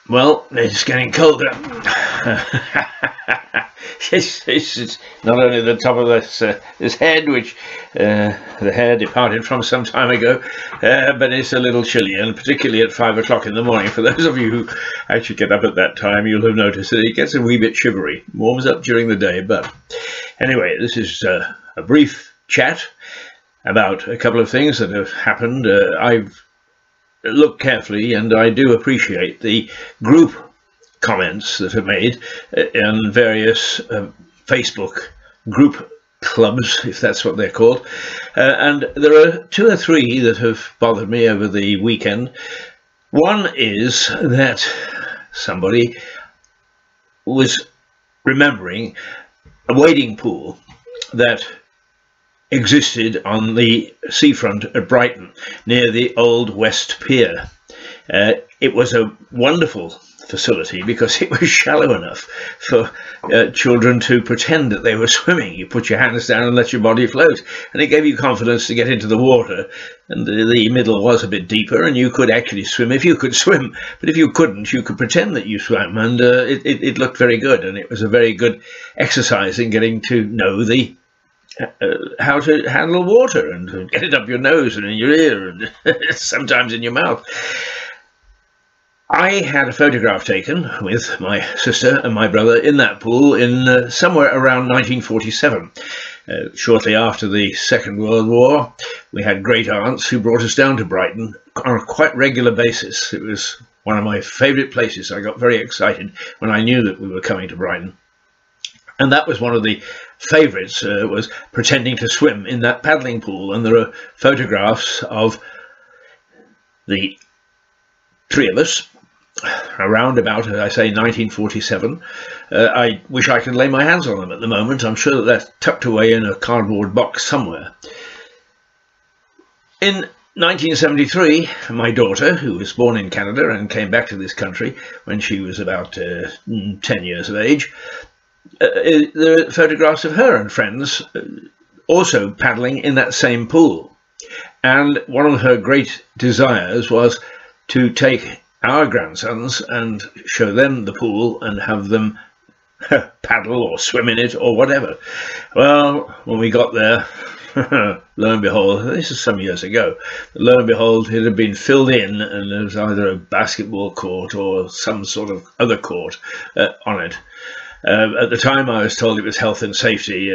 Well, it's getting colder. It's not only the top of this head, which the hair departed from some time ago, but it's a little chilly, and particularly at 5 o'clock in the morning. For those of you who actually get up at that time, you'll have noticed that it gets a wee bit shivery. Warms up during the day, but anyway, this is a brief chat about a couple of things that have happened. I've looked carefully, and I do appreciate the group comments that are made in various Facebook group clubs, if that's what they're called, and there are 2 or 3 that have bothered me over the weekend. One is that somebody was remembering a wading pool that existed on the seafront at Brighton near the old West Pier. It was a wonderful facility because it was shallow enough for children to pretend that they were swimming. You put your hands down and let your body float, and it gave you confidence to get into the water, and the middle was a bit deeper and you could actually swim if you could swim, but if you couldn't, you could pretend that you swam, and it looked very good, and it was a very good exercise in getting to know the how to handle water and to get it up your nose and in your ear and sometimes in your mouth. I had a photograph taken with my sister and my brother in that pool in somewhere around 1947. Shortly after the Second World War, we had great aunts who brought us down to Brighton on a quite regular basis. It was one of my favourite places. I got very excited when I knew that we were coming to Brighton. And that was one of the favourites, was pretending to swim in that paddling pool. And there are photographs of the 3 of us around about, as I say, 1947. I wish I could lay my hands on them at the moment. I'm sure that they're tucked away in a cardboard box somewhere. In 1973, my daughter, who was born in Canada and came back to this country when she was about 10 years of age, there are photographs of her and friends also paddling in that same pool. And one of her great desires was to take our grandsons and show them the pool and have them paddle or swim in it or whatever. Well, when we got there, lo and behold, this is some years ago, lo and behold, it had been filled in and there was either a basketball court or some sort of other court on it. At the time I was told it was health and safety.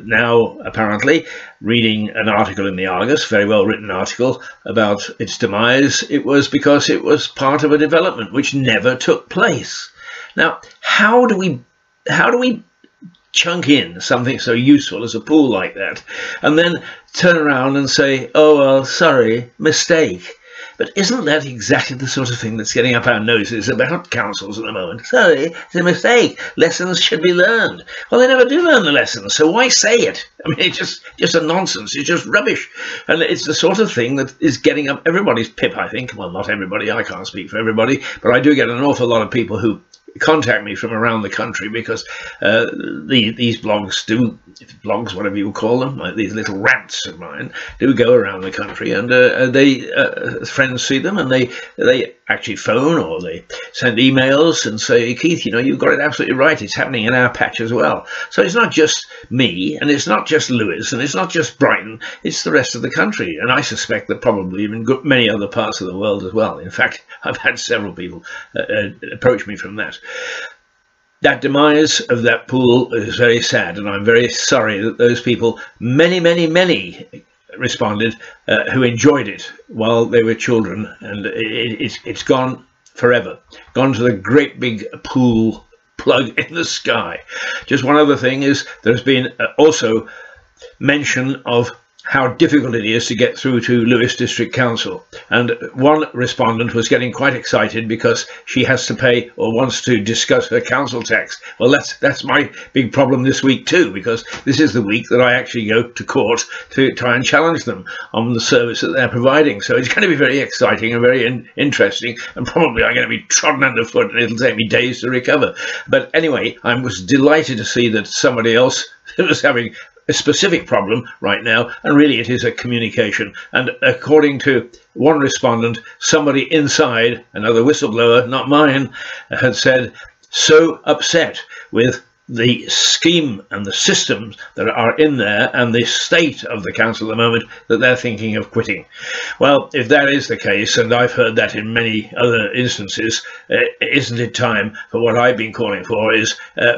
Now, apparently, reading an article in the Argus, very well written article, about its demise, it was because it was part of a development which never took place. Now, how do we chunk in something so useful as a pool like that and then turn around and say, oh, well, sorry, mistake? But isn't that exactly the sort of thing that's getting up our noses about councils at the moment? Sorry, it's a mistake. Lessons should be learned. Well, they never do learn the lessons, so why say it? I mean, it's just a nonsense. It's just rubbish. And it's the sort of thing that is getting up everybody's pip, I think. Well, not everybody. I can't speak for everybody. But I do get an awful lot of people who contact me from around the country because these blogs, whatever you call them, like these little rants of mine, do go around the country, and friends see them and they actually phone or they send emails and say, Keith, you know, you've got it absolutely right. It's happening in our patch as well. So it's not just me, and it's not just Lewis, and it's not just Brighton. It's the rest of the country, and I suspect that probably even many other parts of the world as well. In fact, I've had several people approach me from that. That demise of that pool is very sad, and I'm very sorry that those people, many responded, who enjoyed it while they were children, and it's gone forever, gone to the great big pool plug in the sky. Just one other thing is there's been also mention of how difficult it is to get through to Lewis District Council, and one respondent was getting quite excited because she has to pay or wants to discuss her council tax. Well, that's my big problem this week too, because this is the week that I actually go to court to try and challenge them on the service that they're providing. So it's going to be very exciting and very interesting, and probably I'm going to be trodden underfoot and it'll take me days to recover. But anyway, I was delighted to see that somebody else was having a specific problem right now, and really it is a communication. And according to one respondent, somebody inside, another whistleblower, not mine, had said, so upset with the scheme and the systems that are in there and the state of the council at the moment that they're thinking of quitting. Well, if that is the case, and I've heard that in many other instances, isn't it time for what I've been calling for is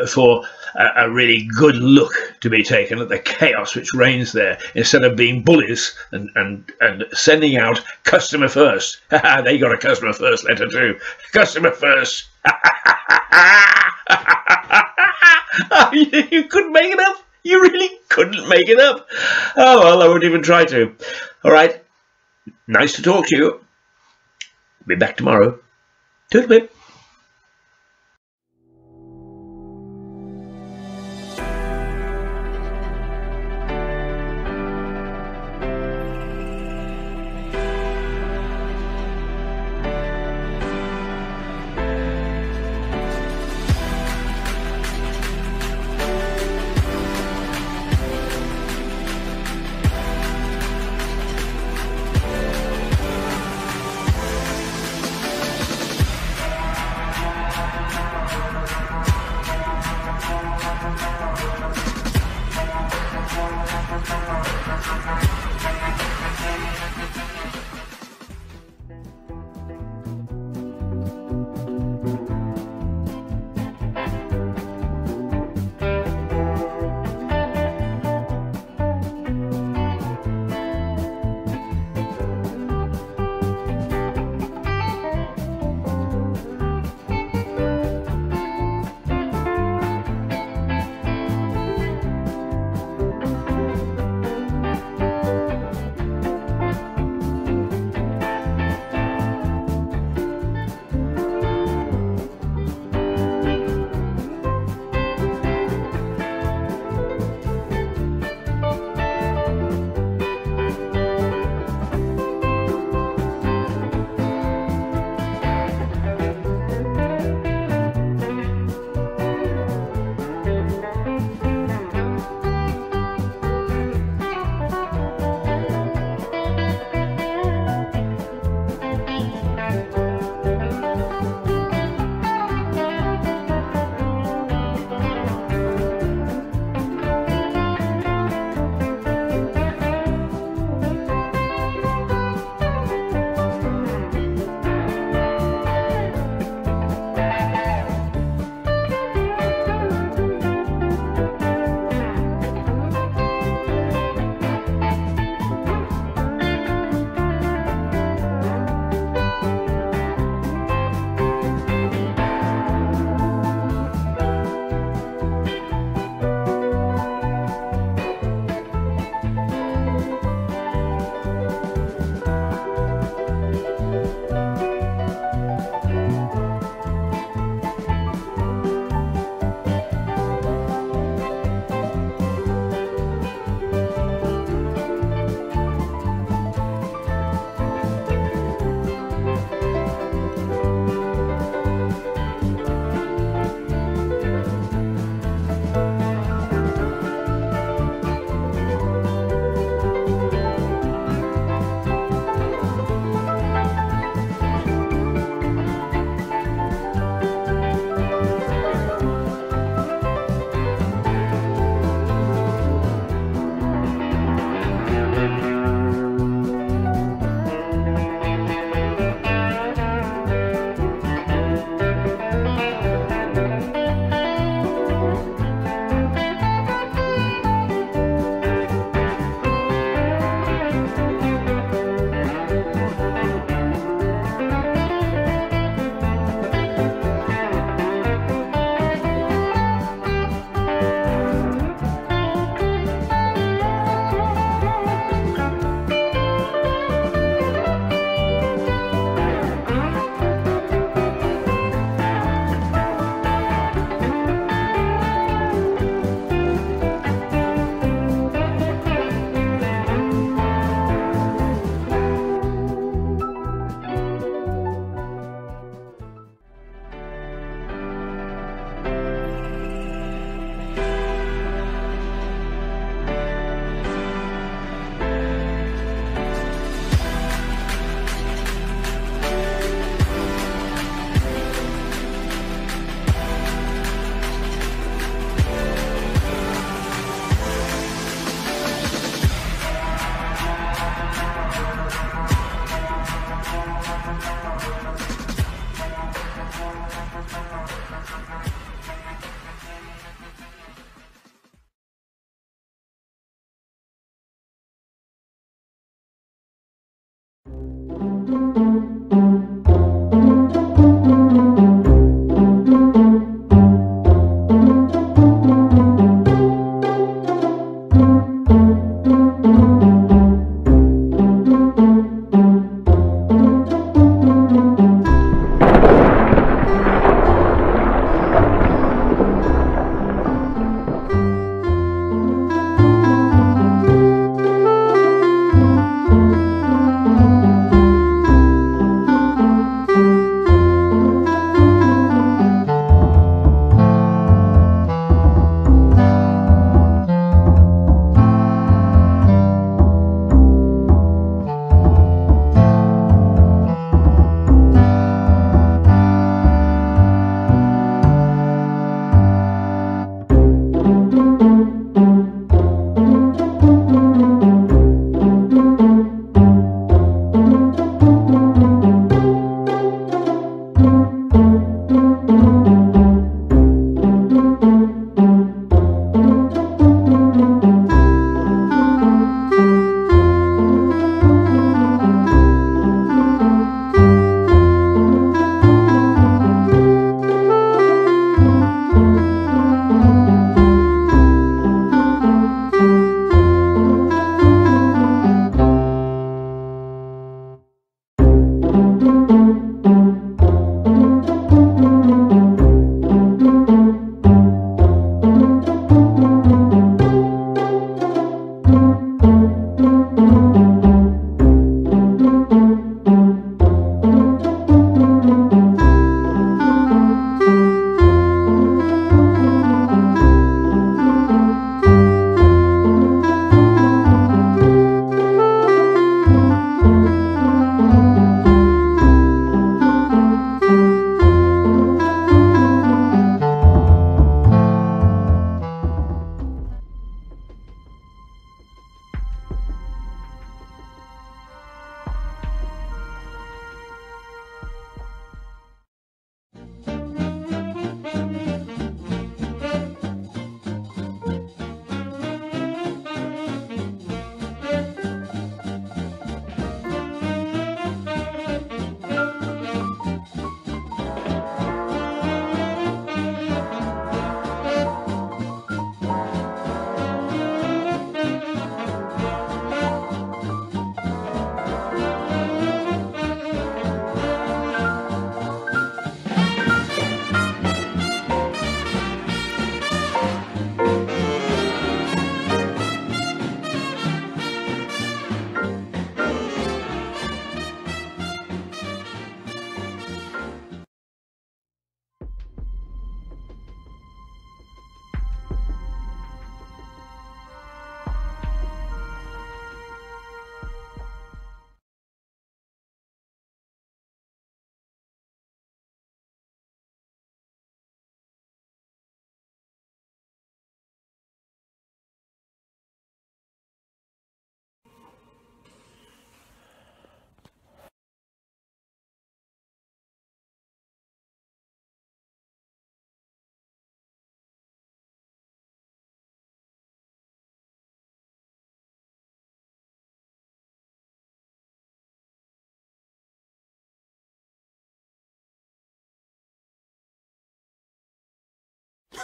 for a really good look to be taken at the chaos which reigns there, instead of being bullies and sending out customer first. They got a customer first letter too. Customer first. Oh, you couldn't make it up. You really couldn't make it up. Oh, well, I won't even try to. All right. Nice to talk to you. Be back tomorrow. Toodle-pip.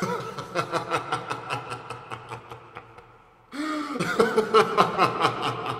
Ha ha ha ha!